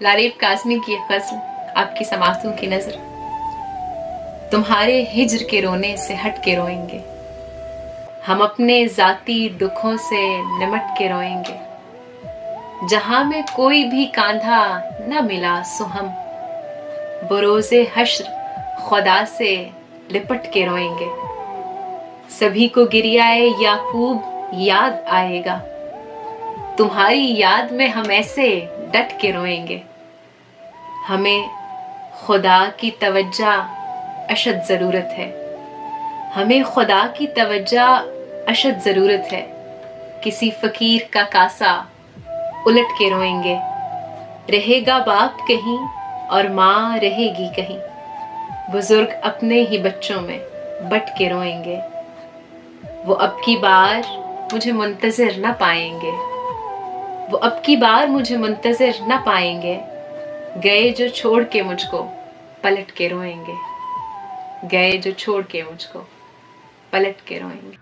लारीब काज़मी की ग़ज़ल आपकी समातों की नज़र। तुम्हारे हिज्र के रोने से हट के रोएंगे, हम अपने ज़ाती दुखों से निमट के रोएंगे। जहाँ में कोई भी कांधा न मिला सो हम बरोज़े हश्र खुदा से लिपट के रोएंगे। सभी को गिरियाए याकूब याद आएगा, तुम्हारी याद में हम ऐसे डट के रोएंगे। हमें खुदा की तवज्जो अशद ज़रूरत है, हमें खुदा की तवज्जो अशद ज़रूरत है। किसी फ़कीर का कासा उलट के रोएंगे, रहेगा बाप कहीं और माँ रहेगी कहीं। बुज़ुर्ग अपने ही बच्चों में बट के रोएंगे, वो अब की बार मुझे मुंतज़िर न पाएंगे, वो अब की बार मुझे मुंतज़िर न पाएंगे। गए जो छोड़ के मुझको पलट के रोएंगे, गए जो छोड़ के मुझको पलट के रोएंगे।